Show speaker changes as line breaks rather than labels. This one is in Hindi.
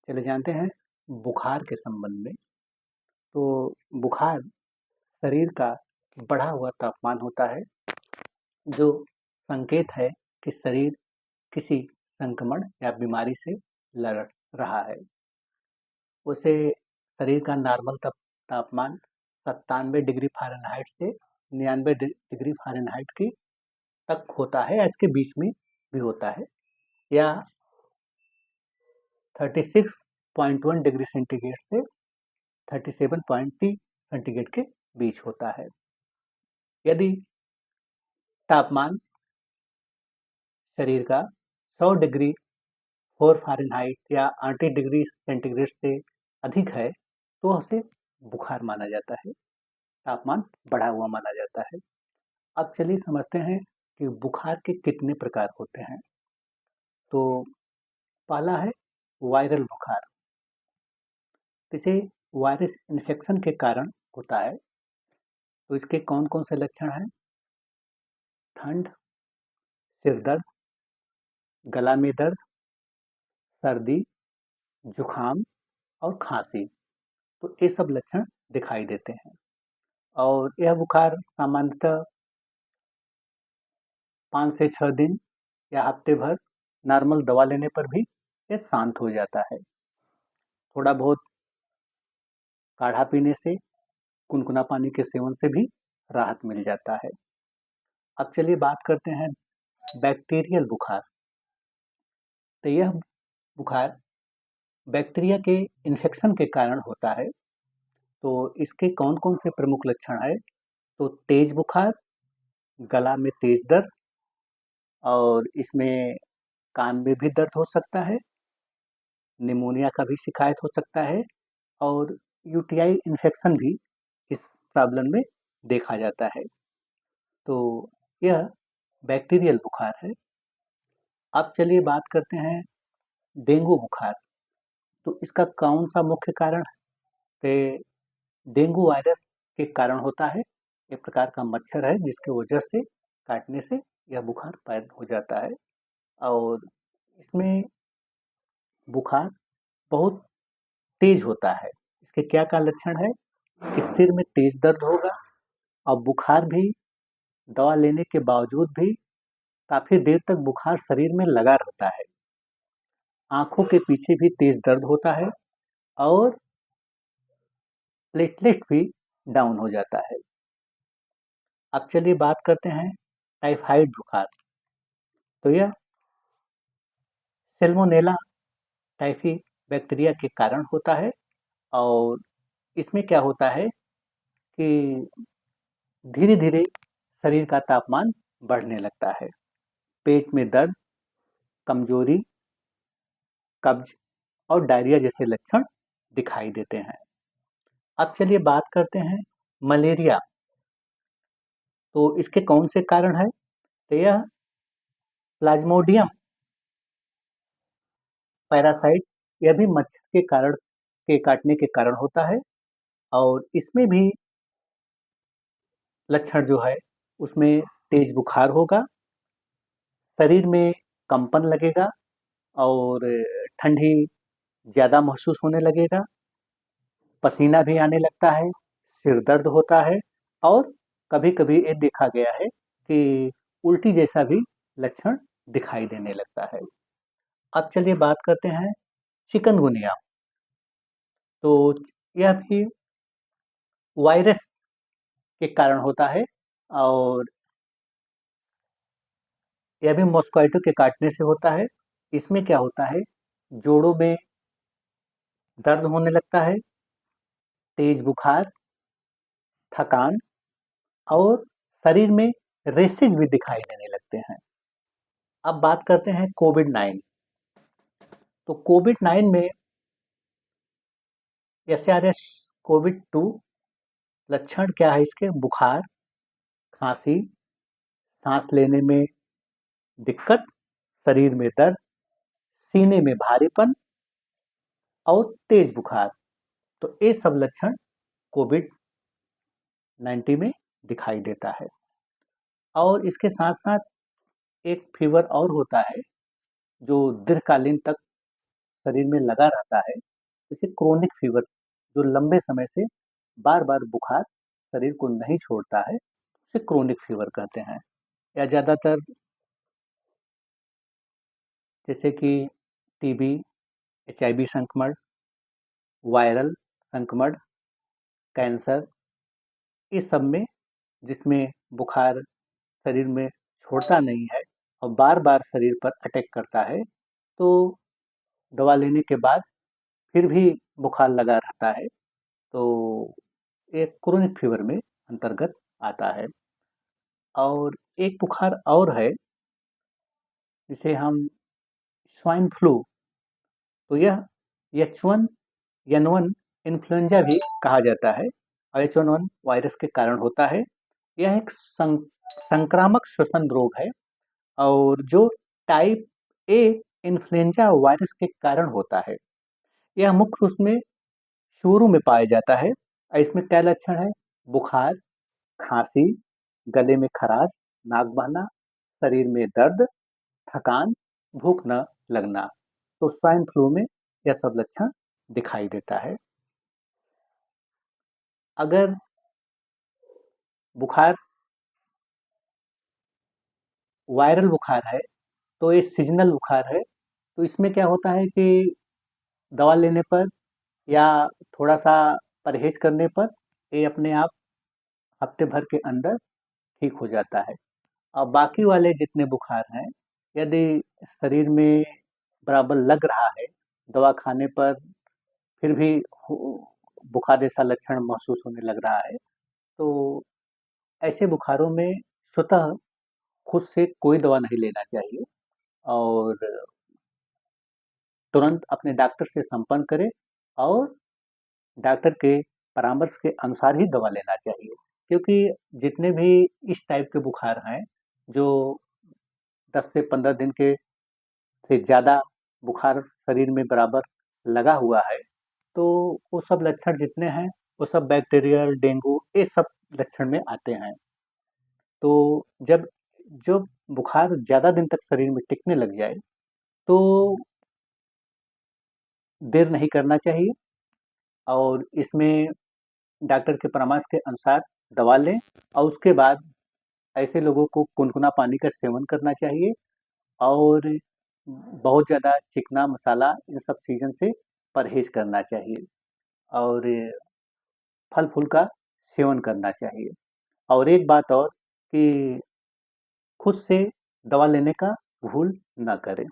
चले जानते हैं बुखार के संबंध में। तो बुखार शरीर का बढ़ा हुआ तापमान होता है जो संकेत है कि शरीर किसी संक्रमण या बीमारी से लड़ रहा है। उसे शरीर का नॉर्मल तापमान 97 डिग्री फ़ारेनहाइट से 99 डिग्री फ़ारेनहाइट की तक होता है या इसके बीच में भी होता है, या 36.1 डिग्री सेंटीग्रेड से 37.3 सेंटीग्रेड के बीच होता है। यदि तापमान शरीर का 100 डिग्री 4 फ़ारेनहाइट या 38 डिग्री सेंटीग्रेड से अधिक है तो उसे बुखार माना जाता है, तापमान बढ़ा हुआ माना जाता है। अब चलिए समझते हैं कि बुखार के कितने प्रकार होते हैं। तो पहला है वायरल बुखार। इसे वायरस इन्फेक्शन के कारण होता है। तो इसके कौन कौन से लक्षण हैं? ठंड, सिर दर्द, गला में दर्द, सर्दी, जुखाम और खांसी। तो ये सब लक्षण दिखाई देते हैं और यह बुखार सामान्यतः 5 से 6 दिन या हफ्ते भर नॉर्मल दवा लेने पर भी ये शांत हो जाता है। थोड़ा बहुत काढ़ा पीने से, गुनगुना पानी के सेवन से भी राहत मिल जाता है। अब चलिए बात करते हैं बैक्टीरियल बुखार। तो यह बुखार बैक्टीरिया के इन्फेक्शन के कारण होता है। तो इसके कौन कौन से प्रमुख लक्षण है? तो तेज बुखार, गला में तेज दर्द, और इसमें कान में भी दर्द हो सकता है, निमोनिया का भी शिकायत हो सकता है और यूटीआई इन्फेक्शन भी इस प्रॉब्लम में देखा जाता है। तो यह बैक्टीरियल बुखार है। अब चलिए बात करते हैं डेंगू बुखार। तो इसका कौन सा मुख्य कारण है? डेंगू वायरस के कारण होता है। एक प्रकार का मच्छर है जिसके वजह से काटने से यह बुखार पैदा हो जाता है और इसमें बुखार बहुत तेज होता है। इसके क्या क्या लक्षण है कि सिर में तेज दर्द होगा और बुखार भी दवा लेने के बावजूद भी काफी देर तक बुखार शरीर में लगा रहता है। आंखों के पीछे भी तेज दर्द होता है और प्लेटलेट भी डाउन हो जाता है। अब चलिए बात करते हैं टाइफाइड बुखार। तो यह सैल्मोनेला टाइफी बैक्टीरिया के कारण होता है और इसमें क्या होता है कि धीरे धीरे शरीर का तापमान बढ़ने लगता है। पेट में दर्द, कमजोरी, कब्ज और डायरिया जैसे लक्षण दिखाई देते हैं। अब चलिए बात करते हैं मलेरिया। तो इसके कौन से कारण है? तो यह प्लाज्मोडियम पैरासाइट, यह भी मच्छर के कारण के काटने के कारण होता है और इसमें भी लक्षण जो है उसमें तेज बुखार होगा, शरीर में कंपन लगेगा और ठंडी ज़्यादा महसूस होने लगेगा, पसीना भी आने लगता है, सिर दर्द होता है और कभी-कभी ये देखा गया है कि उल्टी जैसा भी लक्षण दिखाई देने लगता है। अब चलिए बात करते हैं चिकनगुनिया। तो यह भी वायरस के कारण होता है और यह भी मॉस्क्वाइटो के काटने से होता है। इसमें क्या होता है, जोड़ों में दर्द होने लगता है, तेज बुखार, थकान और शरीर में रेशेज भी दिखाई देने लगते हैं। अब बात करते हैं कोविड-19। तो कोविड-19 में एसआरएस कोविड-2 लक्षण क्या है इसके? बुखार, खांसी, सांस लेने में दिक्कत, शरीर में दर्द, सीने में भारीपन और तेज बुखार। तो ये सब लक्षण कोविड-19 में दिखाई देता है और इसके साथ साथ एक फीवर और होता है जो दीर्घकालीन तक शरीर में लगा रहता है, इसे क्रोनिक फीवर, जो लंबे समय से बार-बार बुखार शरीर को नहीं छोड़ता है, उसे क्रोनिक फीवर कहते हैं। या ज़्यादातर जैसे कि टीबी, एचआईवी संक्रमण, वायरल संक्रमण, कैंसर, इस सब में जिसमें बुखार शरीर में छोड़ता नहीं है और बार-बार शरीर पर अटैक करता है, तो दवा लेने के बाद फिर भी बुखार लगा रहता है, तो एक क्रोनिक फीवर में अंतर्गत आता है। और एक बुखार और है, जिसे हम स्वाइन फ्लू, तो यह H1N1 इन्फ्लुएंजा भी कहा जाता है और H1N1 वायरस के कारण होता है। यह एक संक्रामक श्वसन रोग है और जो टाइप ए इन्फ्लुएंजा वायरस के कारण होता है। यह मुख्य रूप में शुरू में पाया जाता है और इसमें क्या लक्षण है? बुखार, खांसी, गले में खराश, नाक बहना, शरीर में दर्द, थकान, भूख न लगना। तो स्वाइन फ्लू में यह सब लक्षण दिखाई देता है। अगर बुखार वायरल बुखार है, तो ये सीजनल बुखार है, तो इसमें क्या होता है कि दवा लेने पर या थोड़ा-सा परहेज करने पर ये अपने आप हफ्ते भर के अंदर ठीक हो जाता है। और बाकी वाले जितने बुखार हैं, यदि शरीर में बराबर लग रहा है, दवा खाने पर फिर भी बुखार जैसा लक्षण महसूस होने लग रहा है, तो ऐसे बुखारों में स्वतः खुद से कोई दवा नहीं लेना चाहिए और तुरंत अपने डॉक्टर से संपर्क करें और डॉक्टर के परामर्श के अनुसार ही दवा लेना चाहिए। क्योंकि जितने भी इस टाइप के बुखार हैं, जो 10 से 15 दिन के से ज़्यादा बुखार शरीर में बराबर लगा हुआ है, तो वो सब लक्षण जितने हैं, वो सब बैक्टीरियल, डेंगू, ये सब लक्षण में आते हैं। तो जब जो बुखार ज़्यादा दिन तक शरीर में टिकने लग जाए, तो देर नहीं करना चाहिए और इसमें डॉक्टर के परामर्श के अनुसार दवा लें और उसके बाद ऐसे लोगों को गुनगुना पानी का सेवन करना चाहिए और बहुत ज़्यादा चिकना मसाला इन सब चीज़ों से परहेज करना चाहिए और फल-फूल का सेवन करना चाहिए। और एक बात और कि खुद से दवा लेने का भूल ना करें।